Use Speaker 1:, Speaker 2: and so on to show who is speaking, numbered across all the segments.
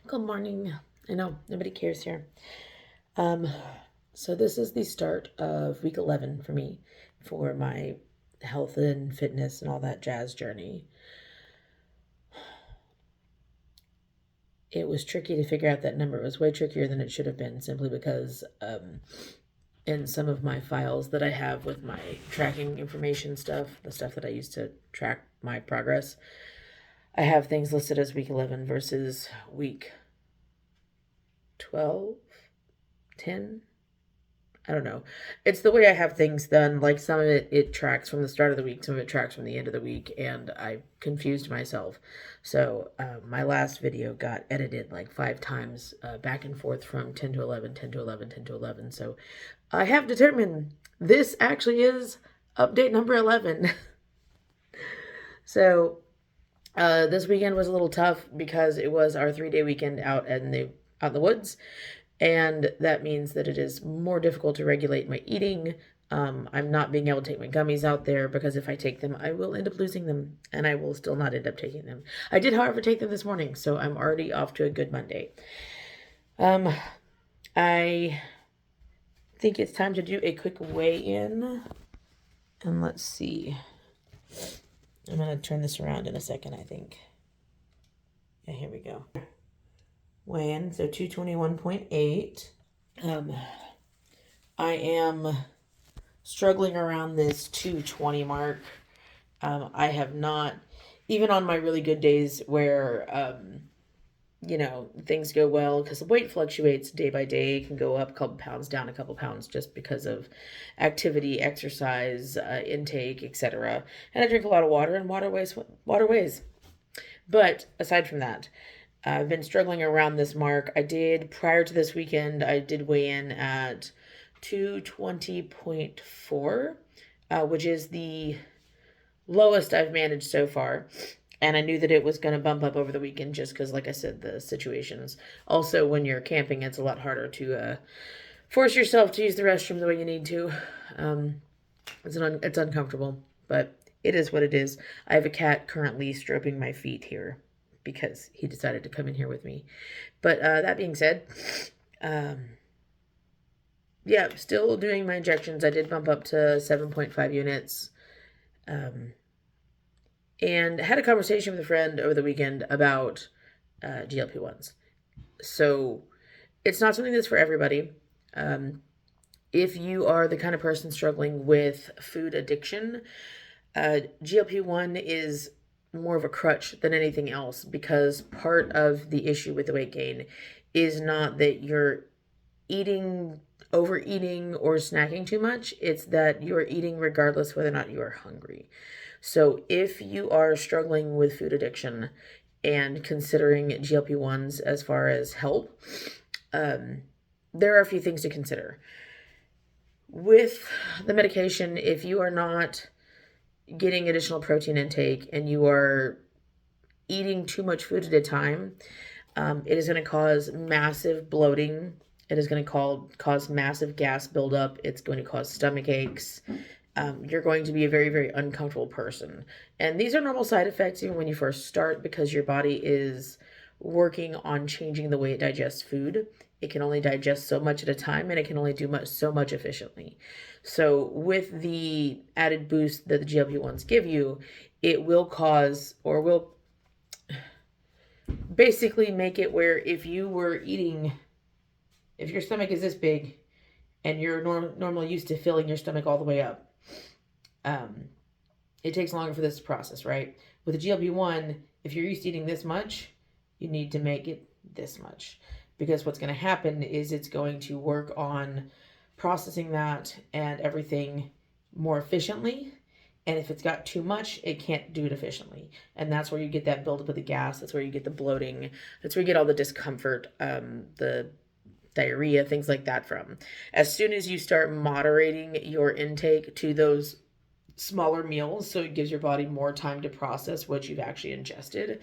Speaker 1: Good morning. I know nobody cares here. Um, so this is the start of week 11 for me for my health and fitness and all that jazz journey. It was tricky to figure out that number. It was way trickier than it should have been simply because in some of my files that I have with my tracking information stuff, the stuff that I use to track my progress, I have things listed as week 11 versus week 12, 10. I don't know. It's the way I have things done. Like some of it tracks from the start of the week, some of it tracks from the end of the week, and I confused myself. So my last video got edited like 5 times back and forth from 10 to 11, 10 to 11, 10 to 11. So I have determined this actually is update number 11. So this weekend was a little tough because it was our 3-day weekend out in the woods, and that means that it is more difficult to regulate my eating. I'm not being able to take my gummies out there because if I take them, I will end up losing them, and I will still not end up taking them. I did, however, take them this morning, so I'm already off to a good Monday. Um, I think it's time to do a quick weigh-in, and let's see. I'm gonna turn this around in a second, I think. Yeah, here we go. Weigh-in, so 221.8. I am struggling around this 220 mark. I have not, even on my really good days where, things go well, because the weight fluctuates day by day. It can go up a couple pounds, down a couple pounds, just because of activity, exercise, intake, etc. And I drink a lot of water, and water weighs. But aside from that, I've been struggling around this mark. Prior to this weekend, I did weigh in at 220.4, which is the lowest I've managed so far. And I knew that it was going to bump up over the weekend just because, like I said, the situations. Also, when you're camping, it's a lot harder to force yourself to use the restroom the way you need to. It's uncomfortable, but it is what it is. I have a cat currently stroking my feet here because he decided to come in here with me. But that being said, um, yeah, still doing my injections. I did bump up to 7.5 units. And had a conversation with a friend over the weekend about GLP-1s. So it's not something that's for everybody. If you are the kind of person struggling with food addiction, GLP-1 is more of a crutch than anything else, because part of the issue with the weight gain is not that you're overeating or snacking too much. It's that you're eating regardless whether or not you are hungry. So if you are struggling with food addiction and considering GLP-1s as far as help, there are a few things to consider. With the medication, if you are not getting additional protein intake and you are eating too much food at a time, it is going to cause massive bloating. It is going to cause massive gas buildup. It's going to cause stomach aches. You're going to be a very, very uncomfortable person. And these are normal side effects even when you first start, because your body is working on changing the way it digests food. It can only digest so much at a time, and it can only do so much efficiently. So with the added boost that the GLP-1s give you, it will cause, or will basically make it where if your stomach is this big and you're normally used to filling your stomach all the way up, it takes longer for this to process, right? With a GLP-1, if you're used to eating this much, you need to make it this much, because what's going to happen is it's going to work on processing that and everything more efficiently. And if it's got too much, it can't do it efficiently. And that's where you get that buildup of the gas. That's where you get the bloating. That's where you get all the discomfort, the diarrhea, things like that from. As soon as you start moderating your intake to those smaller meals, so it gives your body more time to process what you've actually ingested,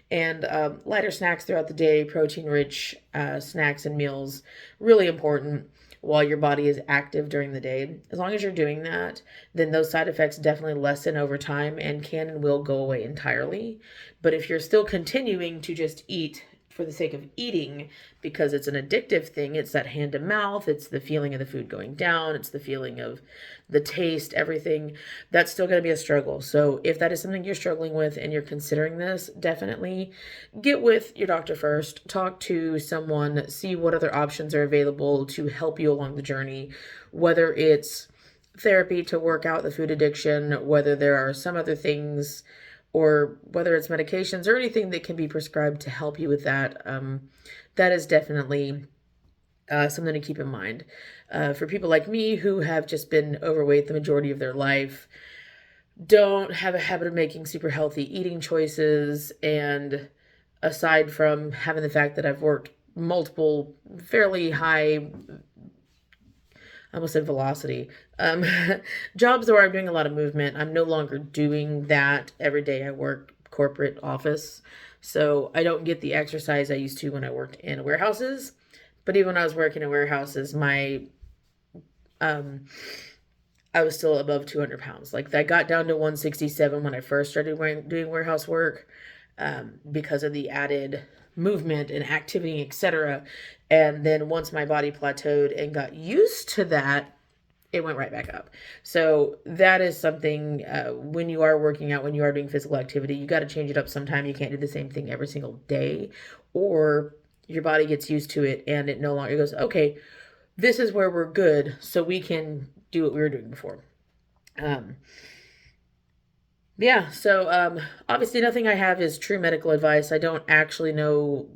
Speaker 1: and lighter snacks throughout the day, protein-rich snacks and meals, really important while your body is active during the day. As long as you're doing that, then those side effects definitely lessen over time and can and will go away entirely. But if you're still continuing to just eat for the sake of eating, because it's an addictive thing. It's that hand to mouth, it's the feeling of the food going down, it's the feeling of the taste, everything. That's still going to be a struggle. So if that is something you're struggling with and you're considering this, definitely get with your doctor first, talk to someone, see what other options are available to help you along the journey, whether it's therapy to work out the food addiction, whether there are some other things, or whether it's medications or anything that can be prescribed to help you with that. That is definitely something to keep in mind. For people like me who have just been overweight the majority of their life, don't have a habit of making super healthy eating choices, and aside from having the fact that I've worked multiple fairly high, I almost said velocity, jobs where I'm doing a lot of movement. I'm no longer doing that every day. I work corporate office, so I don't get the exercise I used to when I worked in warehouses. But even when I was working in warehouses, I was still above 200 pounds. Like, I got down to 167 when I first started doing warehouse work, because of the added movement and activity, etc. And then once my body plateaued and got used to that, it went right back up. So that is something, when you are working out, when you are doing physical activity, you got to change it up sometime. You can't do the same thing every single day, or your body gets used to it and it no longer goes, okay, this is where we're good, so we can do what we were doing before. Yeah, so obviously nothing I have is true medical advice. I don't actually know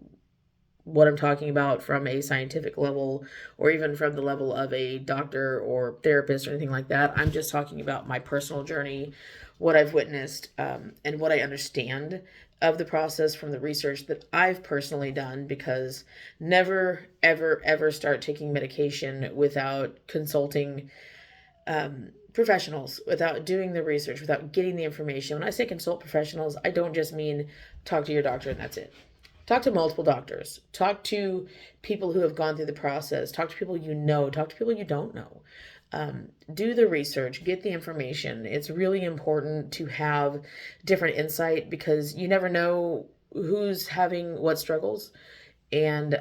Speaker 1: what I'm talking about from a scientific level, or even from the level of a doctor or therapist or anything like that. I'm just talking about my personal journey, what I've witnessed, and what I understand of the process from the research that I've personally done, because never, ever, ever start taking medication without consulting professionals, without doing the research, without getting the information. When I say consult professionals, I don't just mean talk to your doctor and that's it. Talk to multiple doctors. Talk to people who have gone through the process. Talk to people you know. Talk to people you don't know. Do the research. Get the information. It's really important to have different insight, because you never know who's having what struggles. And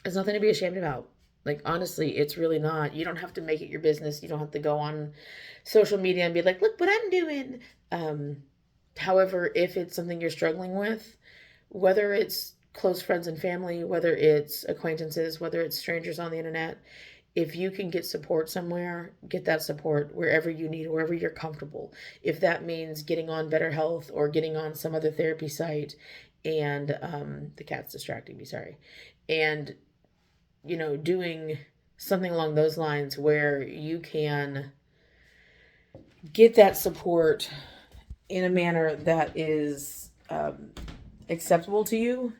Speaker 1: it's nothing to be ashamed about. Like, honestly, it's really not. You don't have to make it your business. You don't have to go on social media and be like, look what I'm doing. However, if it's something you're struggling with, whether it's close friends and family, whether it's acquaintances, whether it's strangers on the internet, if you can get support somewhere, get that support wherever you need, wherever you're comfortable. If that means getting on BetterHealth or getting on some other therapy site, and the cat's distracting me, sorry. And, doing something along those lines where you can get that support in a manner that is acceptable to you,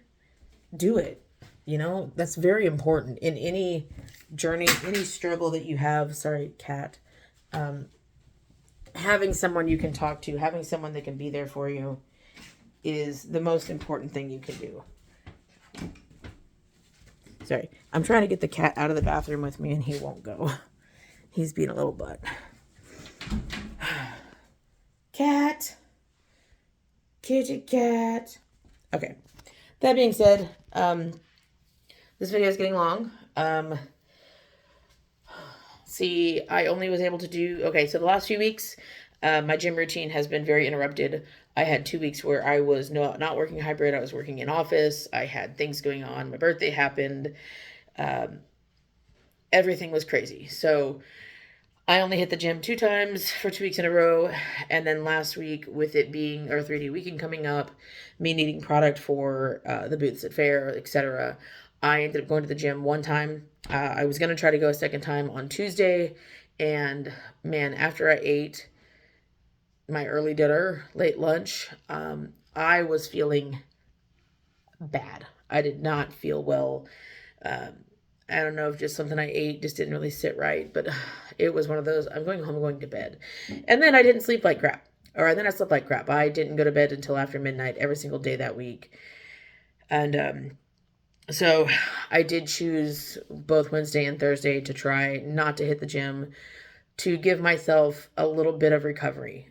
Speaker 1: do it. That's very important in any journey, any struggle that you have. Sorry, cat. Having someone you can talk to, having someone that can be there for you, is the most important thing you can do. Sorry, I'm trying to get the cat out of the bathroom with me and he won't go. He's being a little butt. Cat. Kitty cat. Okay. That being said, this video is getting long. See, I only was able to do, okay, so the last few weeks, my gym routine has been very interrupted. I had 2 weeks where I was not working hybrid. I was working in office. I had things going on. My birthday happened. Everything was crazy. So I only hit the gym 2 times for 2 weeks in a row. And then last week, with it being our 3D weekend coming up, me needing product for the booths at fair, etc., I ended up going to the gym 1 time. I was going to try to go a 2nd time on Tuesday. And man, after I ate my early dinner, late lunch, I was feeling bad. I did not feel well. I don't know if just something I ate just didn't really sit right, but it was one of those, I'm going home, I'm going to bed. And then I didn't sleep like crap. Or then I slept like crap. I didn't go to bed until after midnight every single day that week. And so I did choose both Wednesday and Thursday to try not to hit the gym, to give myself a little bit of recovery.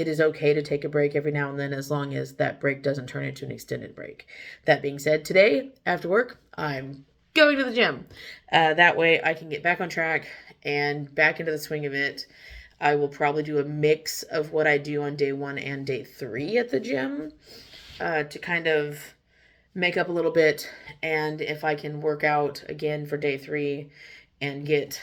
Speaker 1: it is okay to take a break every now and then, as long as that break doesn't turn into an extended break. That being said, today after work, I'm going to the gym. That way I can get back on track and back into the swing of it. I will probably do a mix of what I do on day 1 and day 3 at the gym to kind of make up a little bit. And if I can work out again for day 3 and get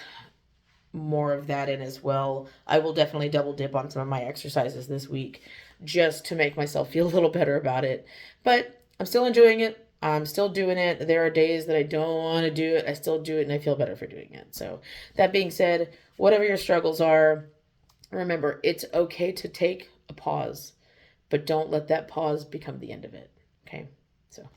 Speaker 1: more of that in as well, I will definitely double dip on some of my exercises this week just to make myself feel a little better about it. But I'm still enjoying it. I'm still doing it. There are days that I don't want to do it. I still do it and I feel better for doing it. So that being said, whatever your struggles are, remember, it's okay to take a pause, but don't let that pause become the end of it. Okay? So